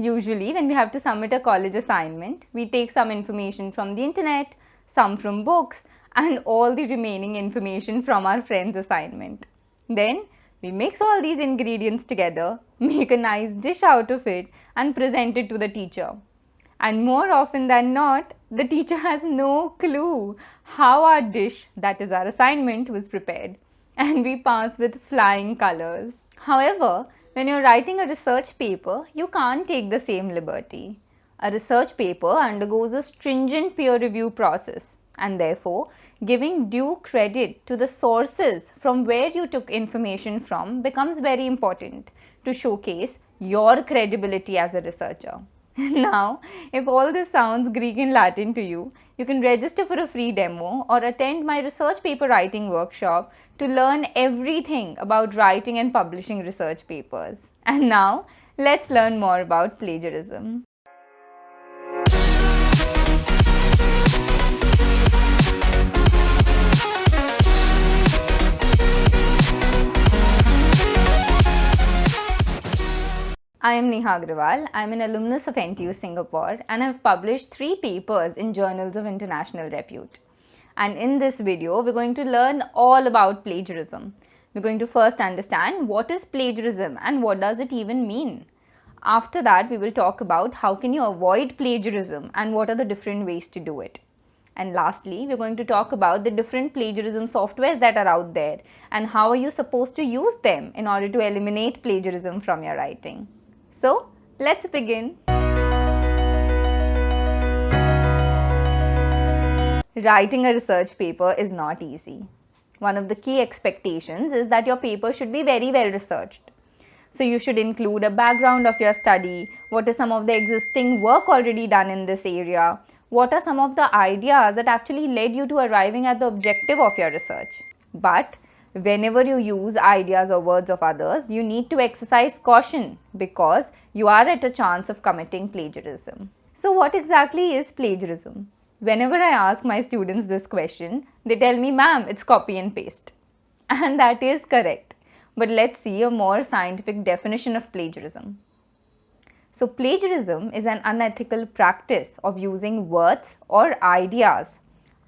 Usually, when we have to submit a college assignment, we take some information from the internet, some from books, and all the remaining information from our friend's assignment. Then, we mix all these ingredients together, make a nice dish out of it, and present it to the teacher. And more often than not, the teacher has no clue how our dish, that is our assignment, was prepared. And we pass with flying colors. However, when you're writing a research paper, you can't take the same liberty. A research paper undergoes a stringent peer review process, and therefore, giving due credit to the sources from where you took information from becomes very important to showcase your credibility as a researcher. Now, if all this sounds Greek and Latin to you, you can register for a free demo or attend my research paper writing workshop to learn everything about writing and publishing research papers. And now, let's learn more about plagiarism. I am Neha Agrawal. I am an alumnus of NTU Singapore and have published 3 papers in journals of international repute. And in this video, we're going to learn all about plagiarism. We're going to first understand what is plagiarism and what does it even mean. After that, we will talk about how can you avoid plagiarism and what are the different ways to do it. And lastly, we're going to talk about the different plagiarism softwares that are out there and how are you supposed to use them in order to eliminate plagiarism from your writing. So, let's begin. Writing a research paper is not easy. One of the key expectations is that your paper should be very well researched. So, you should include a background of your study, what is some of the existing work already done in this area, what are some of the ideas that actually led you to arriving at the objective of your research. But whenever you use ideas or words of others, you need to exercise caution because you are at a chance of committing plagiarism. So what exactly is plagiarism? Whenever I ask my students this question, they tell me, ma'am, it's copy and paste. And that is correct. But let's see a more scientific definition of plagiarism. So plagiarism is an unethical practice of using words or ideas,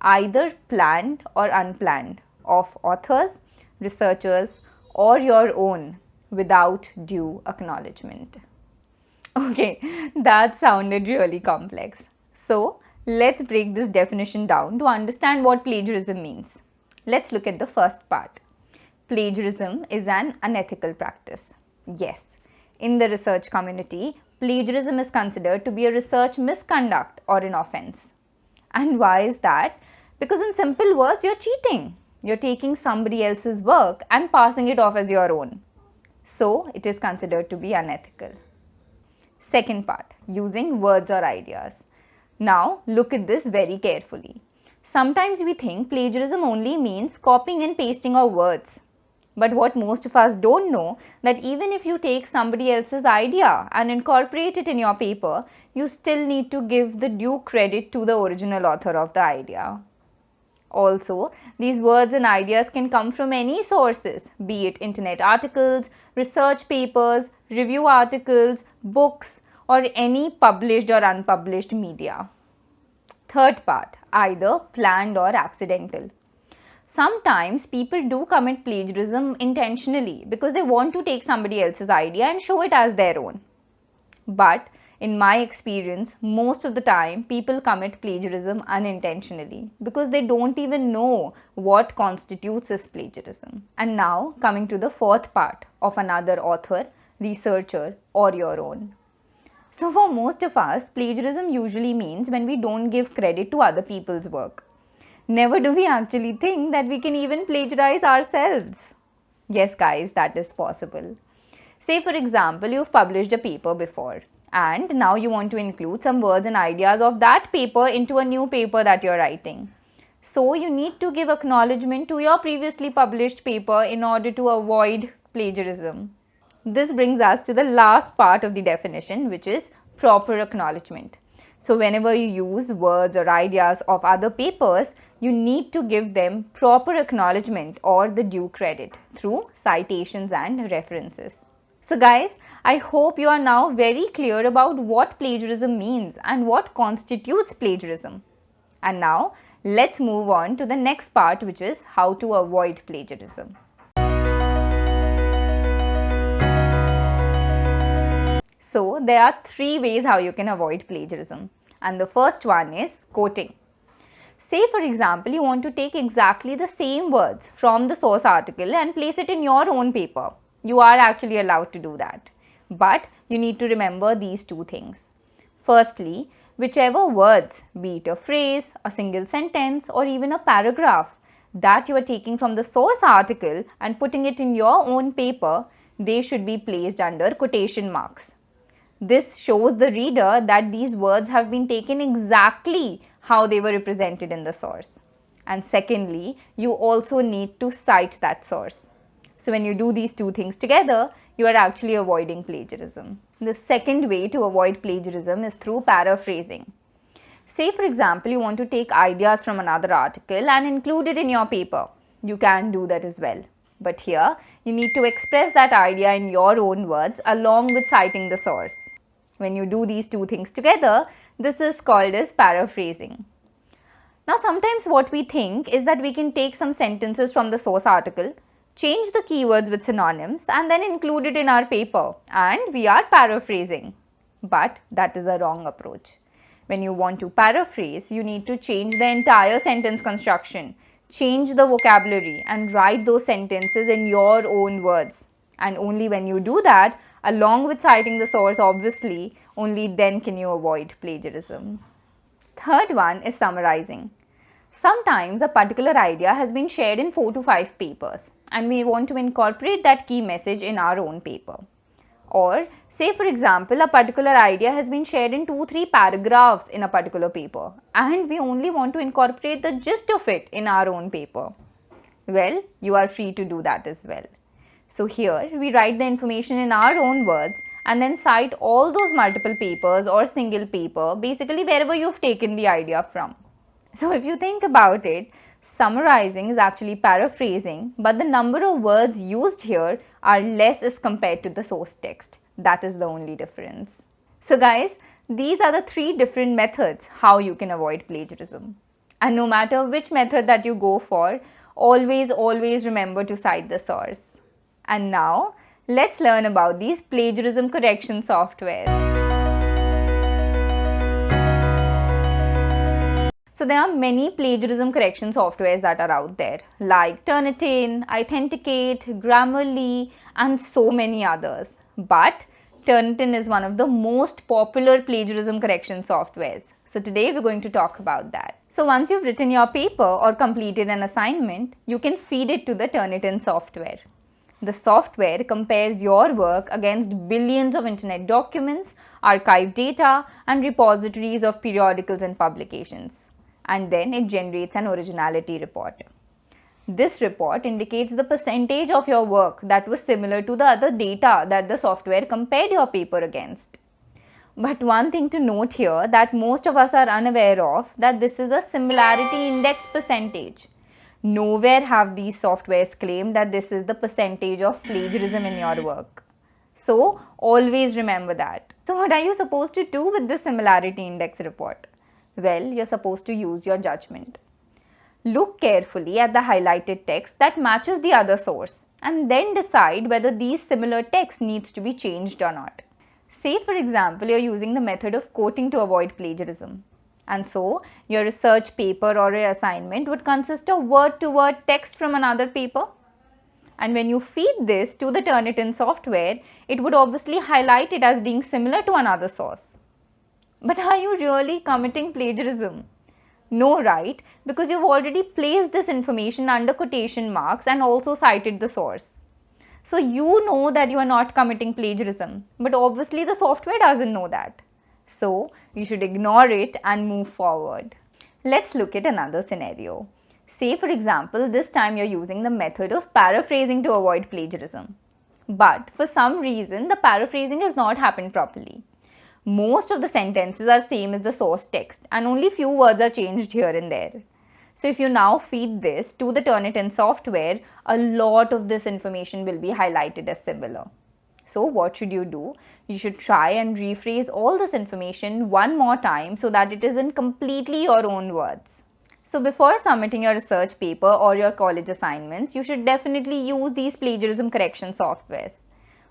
either planned or unplanned, of authors, researchers, or your own without due acknowledgement. Okay, that sounded really complex. So, let's break this definition down to understand what plagiarism means. Let's look at the first part. Plagiarism is an unethical practice. Yes, in the research community, plagiarism is considered to be a research misconduct or an offense. And why is that? Because in simple words, you're cheating. You're taking somebody else's work and passing it off as your own. So, it is considered to be unethical. Second part, using words or ideas. Now, look at this very carefully. Sometimes we think plagiarism only means copying and pasting of words. But what most of us don't know, that even if you take somebody else's idea and incorporate it in your paper, you still need to give the due credit to the original author of the idea. Also, these words and ideas can come from any sources, be it internet articles, research papers, review articles, books, or any published or unpublished media. Third part, either planned or accidental. Sometimes people do commit plagiarism intentionally because they want to take somebody else's idea and show it as their own. But in my experience, most of the time people commit plagiarism unintentionally because they don't even know what constitutes as plagiarism. And now coming to the fourth part of another author, researcher, or your own. So for most of us, plagiarism usually means when we don't give credit to other people's work. Never do we actually think that we can even plagiarize ourselves. Yes guys, that is possible. Say for example, you've published a paper before and now you want to include some words and ideas of that paper into a new paper that you're writing. So you need to give acknowledgement to your previously published paper in order to avoid plagiarism. This brings us to the last part of the definition, which is proper acknowledgement. So whenever you use words or ideas of other papers, you need to give them proper acknowledgement or the due credit through citations and references. So guys, I hope you are now very clear about what plagiarism means and what constitutes plagiarism. And now, let's move on to the next part, which is how to avoid plagiarism. So, there are three ways how you can avoid plagiarism. And the first one is quoting. Say for example, you want to take exactly the same words from the source article and place it in your own paper. You are actually allowed to do that. But you need to remember these two things. Firstly, whichever words, be it a phrase, a single sentence, or even a paragraph that you are taking from the source article and putting it in your own paper, they should be placed under quotation marks. This shows the reader that these words have been taken exactly how they were represented in the source. And secondly, you also need to cite that source. So when you do these two things together, you are actually avoiding plagiarism. The second way to avoid plagiarism is through paraphrasing. Say for example, you want to take ideas from another article and include it in your paper. You can do that as well. But here, you need to express that idea in your own words along with citing the source. When you do these two things together, this is called as paraphrasing. Now sometimes what we think is that we can take some sentences from the source article, change the keywords with synonyms and then include it in our paper, and we are paraphrasing. But that is a wrong approach. When you want to paraphrase, you need to change the entire sentence construction, change the vocabulary and write those sentences in your own words. And only when you do that, along with citing the source obviously, only then can you avoid plagiarism. Third one is summarizing. Sometimes a particular idea has been shared in 4 to 5 papers and we want to incorporate that key message in our own paper. Or say for example, a particular idea has been shared in 2-3 paragraphs in a particular paper and we only want to incorporate the gist of it in our own paper. Well, you are free to do that as well. So here we write the information in our own words and then cite all those multiple papers or single paper, basically wherever you've taken the idea from. So if you think about it, summarizing is actually paraphrasing, but the number of words used here are less as compared to the source text. That is the only difference. So guys, these are the three different methods how you can avoid plagiarism. And no matter which method that you go for, always remember to cite the source. And now, let's learn about these plagiarism correction software. So there are many plagiarism correction softwares that are out there, like Turnitin, Authenticate, Grammarly, and so many others. But Turnitin is one of the most popular plagiarism correction softwares. So today we're going to talk about that. So once you've written your paper or completed an assignment, you can feed it to the Turnitin software. The software compares your work against billions of internet documents, archived data, and repositories of periodicals and publications. And then it generates an originality report. This report indicates the percentage of your work that was similar to the other data that the software compared your paper against. But one thing to note here that most of us are unaware of, that this is a similarity index percentage. Nowhere have these softwares claimed that this is the percentage of plagiarism in your work. So always remember that. So what are you supposed to do with this similarity index report? Well, you're supposed to use your judgment. Look carefully at the highlighted text that matches the other source and then decide whether these similar text needs to be changed or not. Say for example, you're using the method of quoting to avoid plagiarism. And so, your research paper or your assignment would consist of word-to-word text from another paper. And when you feed this to the Turnitin software, it would obviously highlight it as being similar to another source. But are you really committing plagiarism? No, right? Because you've already placed this information under quotation marks and also cited the source. So you know that you are not committing plagiarism, but obviously the software doesn't know that. So you should ignore it and move forward. Let's look at another scenario. Say for example, this time you're using the method of paraphrasing to avoid plagiarism. But for some reason, the paraphrasing has not happened properly. Most of the sentences are same as the source text and only few words are changed here and there. So if you now feed this to the Turnitin software, a lot of this information will be highlighted as similar. So what should you do? You should try and rephrase all this information one more time so that it is in completely your own words. So before submitting your research paper or your college assignments, you should definitely use these plagiarism correction softwares.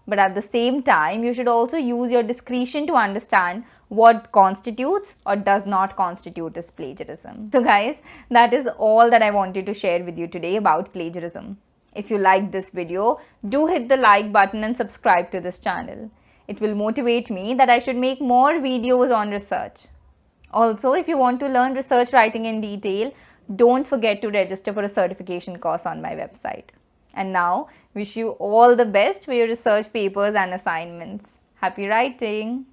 But at the same time, you should also use your discretion to understand what constitutes or does not constitute as plagiarism. So guys, that is all that I wanted to share with you today about plagiarism. If you liked this video, do hit the like button and subscribe to this channel. It will motivate me that I should make more videos on research. Also, if you want to learn research writing in detail, don't forget to register for a certification course on my website. And now, wish you all the best for your research papers and assignments. Happy writing!